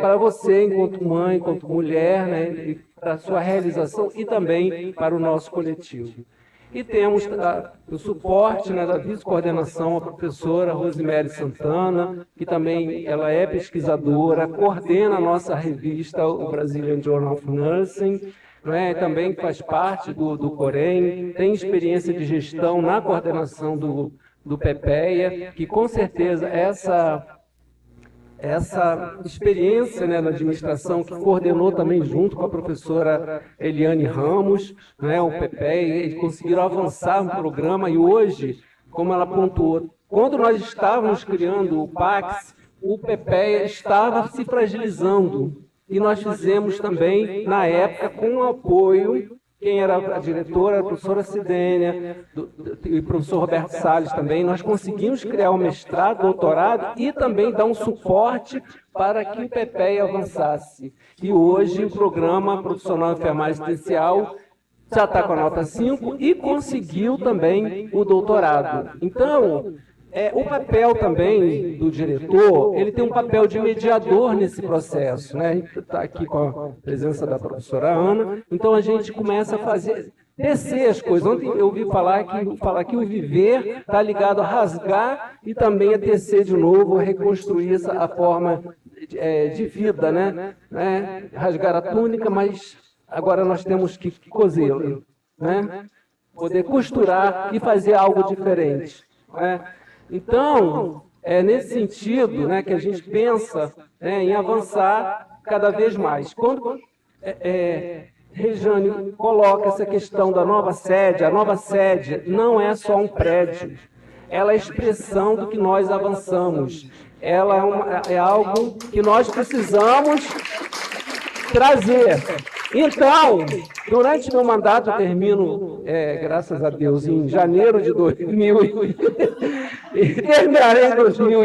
para você, enquanto mãe, enquanto mulher, né, e para a sua realização e também para o nosso coletivo. E temos o suporte, né, da vice-coordenação, a professora Rosemary Santana, que também ela é pesquisadora, coordena a nossa revista, o Brazilian Journal of Nursing, né, também faz parte do COREM, tem experiência de gestão na coordenação do PEPEA, que com certeza essa experiência, né, na administração, que coordenou também junto com a professora Eliane Ramos, né, o PEPEA, eles conseguiram avançar no programa e hoje, como ela pontuou, quando nós estávamos criando o PACS, o PEPEA estava se fragilizando e nós fizemos também, na época, com o apoio. Quem era a diretora, a professora Sidênia, e o professor Roberto Salles também, nós conseguimos criar um mestrado, doutorado e também dar um suporte para que o PEPEA avançasse. E hoje o programa profissional de enfermagem assistencial já está com a nota 5 e conseguiu também o doutorado. Então, o papel também do diretor, ele tem um papel de mediador nesse processo, né? A gente está aqui com a presença da professora Ana, então a gente começa a descer as coisas. Ontem eu ouvi falar que o viver está ligado a rasgar e também a tecer de novo, a reconstruir a forma de vida, né? Rasgar a túnica, mas agora nós temos que cosê-la, né? Poder costurar e fazer algo diferente, né? Então, é nesse sentido, né, que a gente pensa, né, em avançar cada vez mais. Quando Regiane coloca essa questão da nova sede, a nova sede não é só um prédio, ela é a expressão do que nós avançamos. Ela é algo que nós precisamos trazer. Então, durante meu mandato, eu termino, graças a Deus, em janeiro de 2000 terminarei em 2000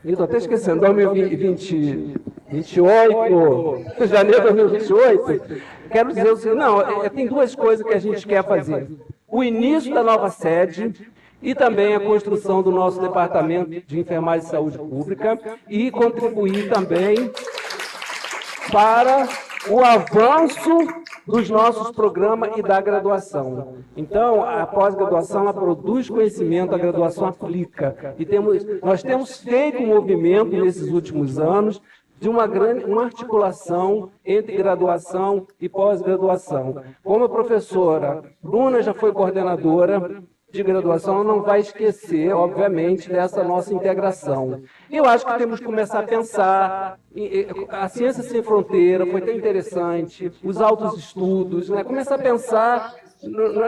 estou até esquecendo, 2028, janeiro de 2028, quero dizer o seguinte, não, tem duas coisas que a gente quer fazer. O início da nova sede e também a construção do nosso departamento de enfermagem e saúde pública e contribuir também para o avanço dos nossos programas e da graduação. Então, a pós-graduação ela produz conhecimento, a graduação aplica. E nós temos feito um movimento nesses últimos anos de uma articulação entre graduação e pós-graduação. Como a professora Bruna já foi coordenadora de graduação, não vai esquecer, obviamente, dessa nossa integração. Eu acho que temos que começar a pensar, a Ciência Sem Fronteira foi tão interessante, os altos estudos, né? Começar a pensar,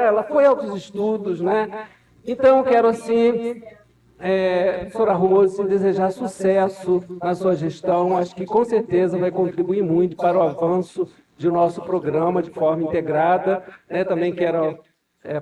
ela foi altos estudos, né? Então, eu quero, assim, professora Rose, desejar sucesso na sua gestão, acho que com certeza vai contribuir muito para o avanço de nosso programa de forma integrada, né? Também quero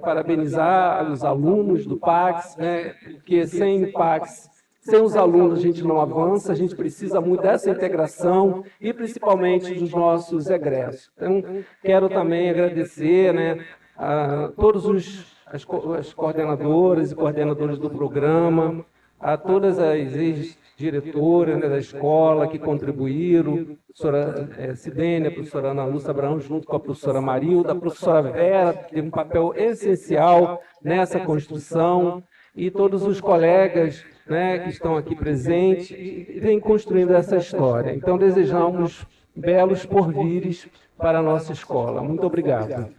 parabenizar os alunos do PACS, né, porque sem o PACS, sem os alunos a gente não avança, a gente precisa muito dessa integração e principalmente dos nossos egressos. Então, quero também agradecer, né, a todos as coordenadoras e coordenadores do programa, a todas as ex-diretoras, né, da escola que contribuíram, a professora Sidênia, a professora Ana Lúcia Abraão, junto com a professora Marilda, a professora Vera, que teve um papel essencial nessa construção, e todos os colegas, né, que estão aqui presentes e vêm construindo essa história. Então, desejamos belos porvires para a nossa escola. Muito obrigado.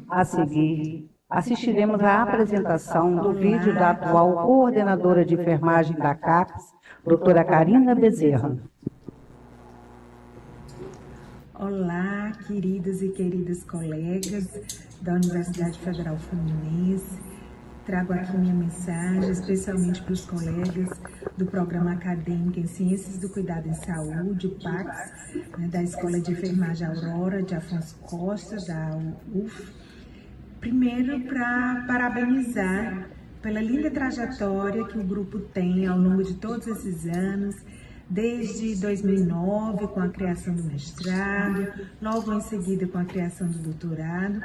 A seguir, assistiremos à apresentação do vídeo da atual coordenadora de enfermagem da CAPES, doutora Karina Bezerra. Olá, queridos e queridas colegas da Universidade Federal Fluminense. Trago aqui minha mensagem, especialmente para os colegas do Programa Acadêmico em Ciências do Cuidado em Saúde, o PACS, né, da Escola de Enfermagem Aurora de Afonso Costa, da UF. Primeiro, para parabenizar pela linda trajetória que o grupo tem ao longo de todos esses anos, desde 2009, com a criação do mestrado, logo em seguida com a criação do doutorado,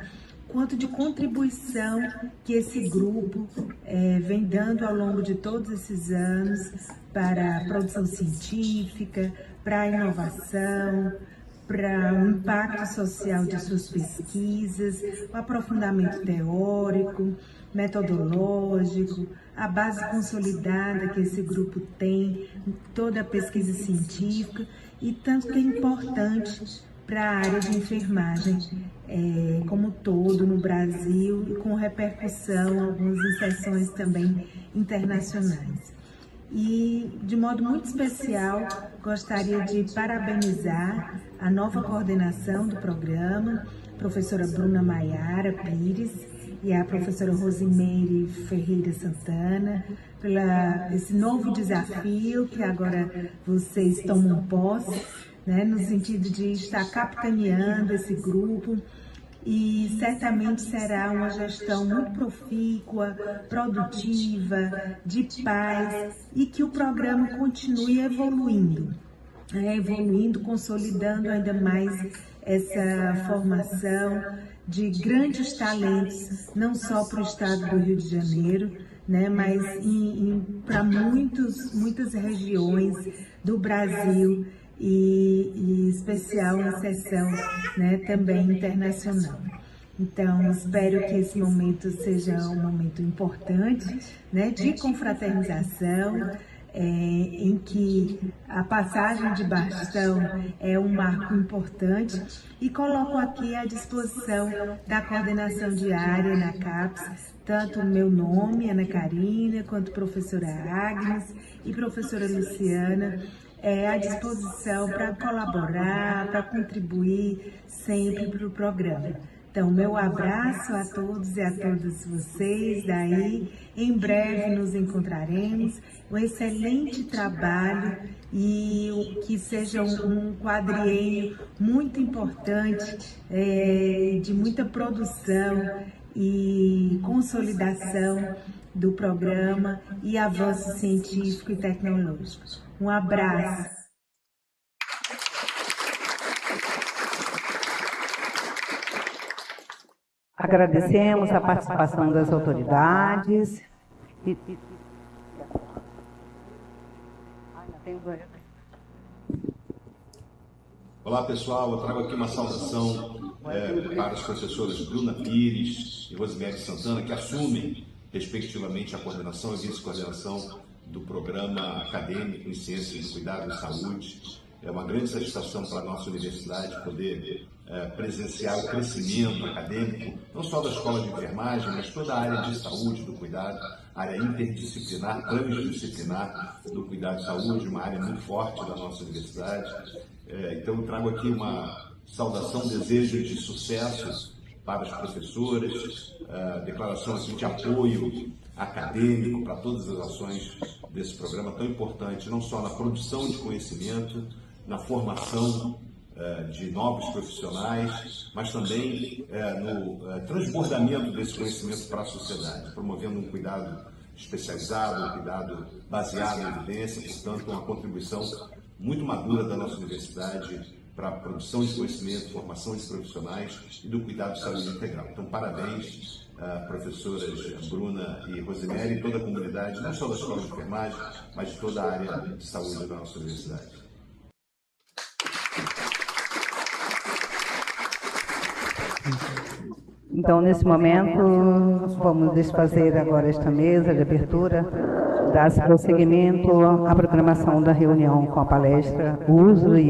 quanto de contribuição que esse grupo vem dando ao longo de todos esses anos para a produção científica, para a inovação, para o impacto social de suas pesquisas, o aprofundamento teórico, metodológico, a base consolidada que esse grupo tem, toda a pesquisa científica, e tanto que é importante para a área de enfermagem como todo no Brasil, e com repercussão, algumas inserções também internacionais. E, de modo muito especial, gostaria de parabenizar a nova coordenação do programa, a professora Bruna Maiara Pires e a professora Rosimeire Ferreira Santana, pela esse novo desafio que agora vocês tomam posse, né, no sentido de estar capitaneando esse grupo. E certamente será uma gestão muito profícua, produtiva, de paz, e que o programa continue evoluindo, consolidando ainda mais essa formação de grandes talentos, não só para o estado do Rio de Janeiro, né, mas para muitas regiões do Brasil, e em especial uma sessão, né, também internacional. Então, espero que esse momento seja um momento importante, né, de confraternização, em que a passagem de bastão é um marco importante, e coloco aqui à disposição da coordenação diária na CAPES, tanto o meu nome, Ana Karina, quanto professora Agnes e professora Luciana, à disposição para colaborar, para contribuir sempre para o programa. Então, meu abraço a todos e a todas vocês daí. Em breve nos encontraremos. Um excelente trabalho e que seja um quadriênio muito importante, de muita produção e consolidação do programa e avanço científico e tecnológico. Um abraço. Agradecemos a participação das autoridades. Olá, pessoal. Eu trago aqui uma saudação para as professoras Bruna Pires e Rosimeire Santana, que assumem, respectivamente, a coordenação e vice-coordenação do Programa Acadêmico em Ciências do Cuidado em Saúde. É uma grande satisfação para a nossa universidade poder presenciar o crescimento acadêmico, não só da escola de enfermagem, mas toda a área de saúde do cuidado, área interdisciplinar, transdisciplinar do cuidado de saúde, uma área muito forte da nossa universidade. Então, eu trago aqui uma saudação, desejo de sucesso para as professoras, declaração assim, de apoio acadêmico para todas as ações desse programa tão importante, não só na produção de conhecimento, na formação de novos profissionais, mas também no transbordamento desse conhecimento para a sociedade, promovendo um cuidado especializado, um cuidado baseado em evidência, portanto, uma contribuição muito madura da nossa universidade para a produção de conhecimento, formação de profissionais e do cuidado de saúde integral. Então, parabéns, professoras Bruna e Rosemary e toda a comunidade, não só da Escola de Enfermagem, mas de toda a área de saúde da nossa universidade. Então, nesse momento, vamos desfazer agora esta mesa de abertura, dar prosseguimento à programação da reunião com a palestra, o uso e